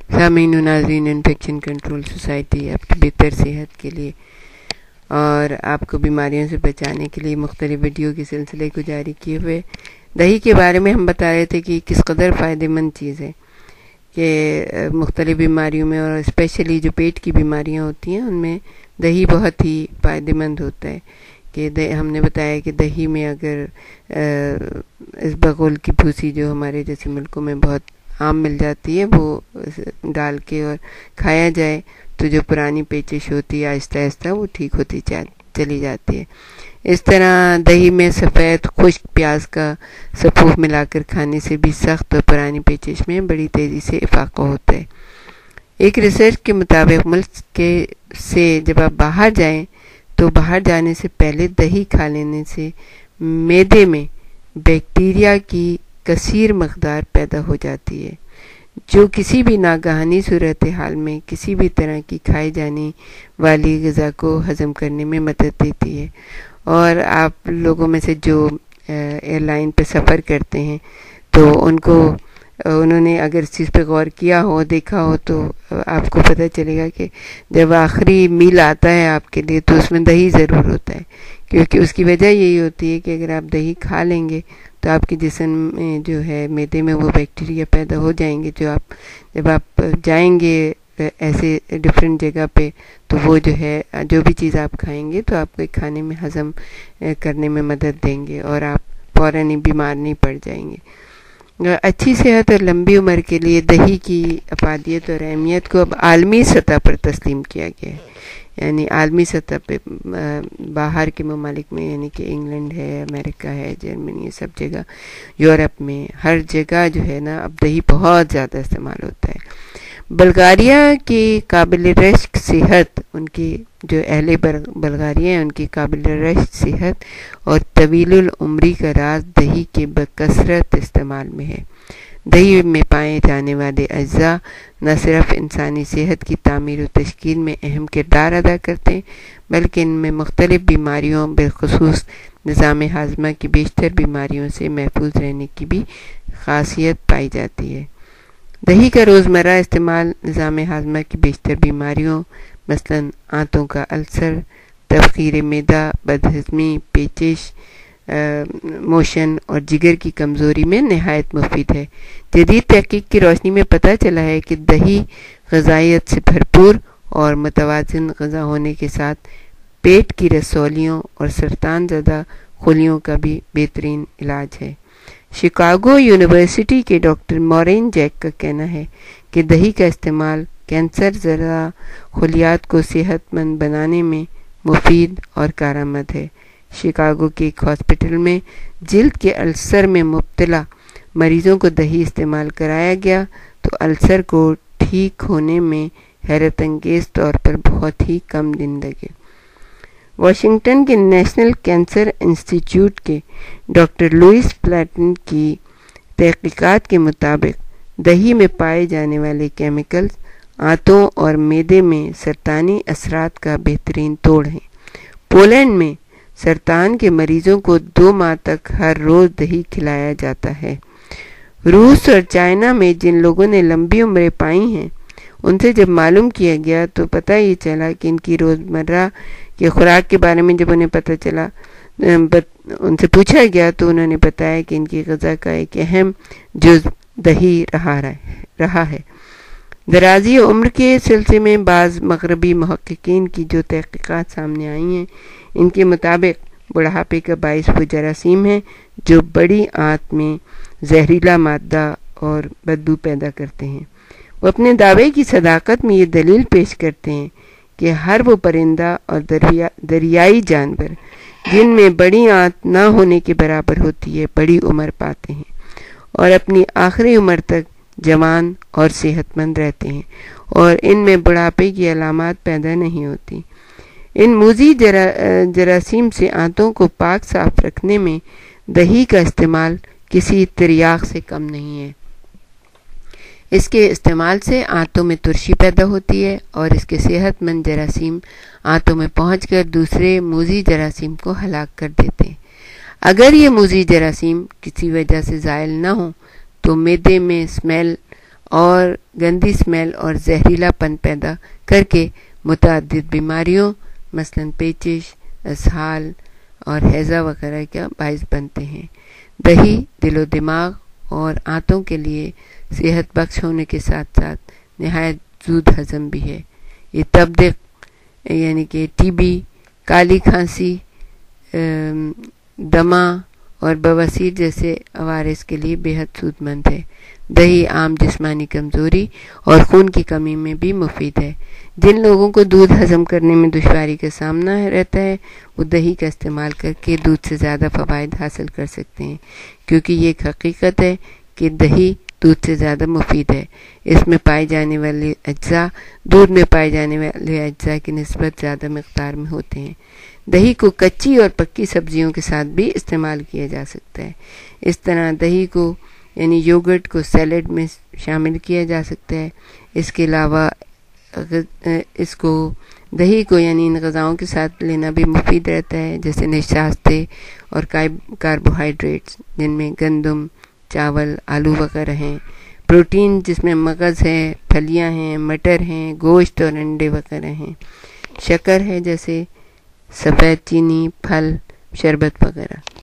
سامعین و ناظرین، انفیکشن کنٹرول سوسائٹی آپ کی بہتر صحت کے لیے اور آپ کو بیماریوں سے بچانے کے لیے مختلف ویڈیو کے سلسلے کو جاری کیے ہوئے دہی کے بارے میں ہم بتا رہے تھے کہ کس قدر فائدہ مند چیز ہے کہ مختلف بیماریوں میں، اور اسپیشلی جو پیٹ کی بیماریاں ہوتی ہیں ان میں دہی بہت ہی فائدہ مند ہوتا ہے۔ کہ ہم نے بتایا کہ دہی میں اگر اسبغول کی بھوسی جو ہمارے جیسے ملکوں میں بہت عام مل جاتی ہے، وہ ڈال کے اور کھایا جائے تو جو پرانی پیچش ہوتی ہے آہستہ آہستہ وہ ٹھیک ہوتی چلی جاتی ہے۔ اس طرح دہی میں سفید خشک پیاز کا سفوف ملا کر کھانے سے بھی سخت اور پرانی پیچش میں بڑی تیزی سے افاقہ ہوتا ہے۔ ایک ریسرچ کے مطابق ملک سے جب آپ باہر جائیں تو باہر جانے سے پہلے دہی کھا لینے سے معدے میں بیکٹیریا کی کثیر مقدار پیدا ہو جاتی ہے، جو کسی بھی ناگہانی صورتحال میں کسی بھی طرح کی کھائی جانے والی غذا کو ہضم کرنے میں مدد دیتی ہے۔ اور آپ لوگوں میں سے جو ایئر لائن پہ سفر کرتے ہیں تو انہوں نے اگر اس چیز پہ غور کیا ہو، دیکھا ہو، تو آپ کو پتہ چلے گا کہ جب آخری میل آتا ہے آپ کے لیے تو اس میں دہی ضرور ہوتا ہے، کیونکہ اس کی وجہ یہی ہوتی ہے کہ اگر آپ دہی کھا لیں گے تو آپ کے جسم میں جو ہے معدے میں وہ بیکٹیریا پیدا ہو جائیں گے، جو آپ جب آپ جائیں گے ایسے ڈفرینٹ جگہ پہ تو وہ جو ہے جو بھی چیز آپ کھائیں گے تو آپ کو کھانے میں ہضم کرنے میں مدد دیں گے اور آپ فوراً ہی بیمار نہیں پڑ جائیں گے۔ اچھی صحت اور لمبی عمر کے لیے دہی کی افادیت اور اہمیت کو اب عالمی سطح پر تسلیم کیا گیا ہے، یعنی عالمی سطح پہ باہر کے ممالک میں، یعنی کہ انگلینڈ ہے، امریکہ ہے، جرمنی ہے، سب جگہ، یورپ میں ہر جگہ جو ہے نا اب دہی بہت زیادہ استعمال ہوتا ہے۔ بلغاریہ کی قابل رشک صحت، ان کی جو اہل بلغاریہ ہیں ان کی قابل رشک صحت اور طویل العمری کا راز دہی کے بکثرت استعمال میں ہے۔ دہی میں پائے جانے والے اجزاء نہ صرف انسانی صحت کی تعمیر و تشکیل میں اہم کردار ادا کرتے ہیں، بلکہ ان میں مختلف بیماریوں بالخصوص نظام ہاضمہ کی بیشتر بیماریوں سے محفوظ رہنے کی بھی خاصیت پائی جاتی ہے۔ دہی کا روزمرہ استعمال نظام ہاضمہ کی بیشتر بیماریوں مثلاً آنتوں کا السر، تبخیر معدہ، بدہضمی، پیچش، موشن اور جگر کی کمزوری میں نہایت مفید ہے۔ جدید تحقیق کی روشنی میں پتہ چلا ہے کہ دہی غذائیت سے بھرپور اور متوازن غذا ہونے کے ساتھ پیٹ کی رسولیوں اور سرطان زدہ خلیوں کا بھی بہترین علاج ہے۔ شکاگو یونیورسٹی کے ڈاکٹر مورین جیک کا کہنا ہے کہ دہی کا استعمال کینسر زدہ خلیات کو صحت مند بنانے میں مفید اور کارآمد ہے۔ شکاگو کے ایک ہاسپٹل میں جلد کے السر میں مبتلا مریضوں کو دہی استعمال کرایا گیا تو السر کو ٹھیک ہونے میں حیرت انگیز طور پر بہت ہی کم دن لگے۔ واشنگٹن کے نیشنل کینسر انسٹیٹیوٹ کے ڈاکٹر لوئس پلیٹن کی تحقیقات کے مطابق دہی میں پائے جانے والے کیمیکلز آنتوں اور معدے میں سرطانی اثرات کا بہترین توڑ ہیں۔ پولینڈ میں سرطان کے مریضوں کو 2 ماہ تک ہر روز دہی کھلایا جاتا ہے۔ روس اور چائنا میں جن لوگوں نے لمبی عمریں پائی ہیں ان سے جب معلوم کیا گیا تو پتہ یہ چلا کہ ان کی روزمرہ کے خوراک کے بارے میں جب انہیں پتہ چلا، ان سے پوچھا گیا تو انہوں نے بتایا کہ ان کی غذا کا ایک اہم جز دہی رہا ہے۔ درازی عمر کے سلسلے میں بعض مغربی محققین کی جو تحقیقات سامنے آئی ہیں ان کے مطابق بڑھاپے کا باعث وہ جراثیم ہیں جو بڑی آنت میں زہریلا مادہ اور بدبو پیدا کرتے ہیں۔ وہ اپنے دعوے کی صداقت میں یہ دلیل پیش کرتے ہیں کہ ہر وہ پرندہ اور دریائی جانور جن میں بڑی آنت نہ ہونے کے برابر ہوتی ہے بڑی عمر پاتے ہیں اور اپنی آخری عمر تک جوان اور صحت مند رہتے ہیں، اور ان میں بڑھاپے کی علامات پیدا نہیں ہوتی۔ ان موذی جراثیم سے آنتوں کو پاک صاف رکھنے میں دہی کا استعمال کسی تریاق سے کم نہیں ہے۔ اس کے استعمال سے آنتوں میں ترشی پیدا ہوتی ہے اور اس کے صحت مند جراثیم آنتوں میں پہنچ کر دوسرے موذی جراثیم کو ہلاک کر دیتے ہیں۔ اگر یہ موذی جراثیم کسی وجہ سے زائل نہ ہوں تو معدے میں اسمیل اور گندی اسمیل اور زہریلا پن پیدا کر کے متعدد بیماریوں مثلاً پیچش، اسہال اور ہیضہ وغیرہ کا باعث بنتے ہیں۔ دہی دل و دماغ اور آنتوں کے لیے صحت بخش ہونے کے ساتھ ساتھ نہایت زود ہضم بھی ہے۔ یہ تبدق یعنی کہ ٹی بی، کالی کھانسی، دمہ اور بواسیر جیسے عوارض کے لیے بے حد سود مند ہے۔ دہی عام جسمانی کمزوری اور خون کی کمی میں بھی مفید ہے۔ جن لوگوں کو دودھ ہضم کرنے میں دشواری کا سامنا رہتا ہے وہ دہی کا استعمال کر کے دودھ سے زیادہ فوائد حاصل کر سکتے ہیں، کیونکہ یہ ایک حقیقت ہے کہ دہی دودھ سے زیادہ مفید ہے۔ اس میں پائے جانے والے اجزاء دودھ میں پائے جانے والے اجزاء کی نسبت زیادہ مقدار میں ہوتے ہیں۔ دہی کو کچی اور پکی سبزیوں کے ساتھ بھی استعمال کیا جا سکتا ہے۔ اس طرح دہی کو یعنی یوگرٹ کو سیلڈ میں شامل کیا جا سکتا ہے۔ اس کے علاوہ دہی کو یعنی ان غذاؤں کے ساتھ لینا بھی مفید رہتا ہے، جیسے نشاستے اور کاربوہائیڈریٹس جن میں گندم، چاول، آلو وغیرہ ہیں، پروٹین جس میں مغز ہے، پھلیاں ہیں، مٹر ہیں، گوشت اور انڈے وغیرہ ہیں، شکر ہے جیسے سفید چینی، پھل، شربت وغیرہ۔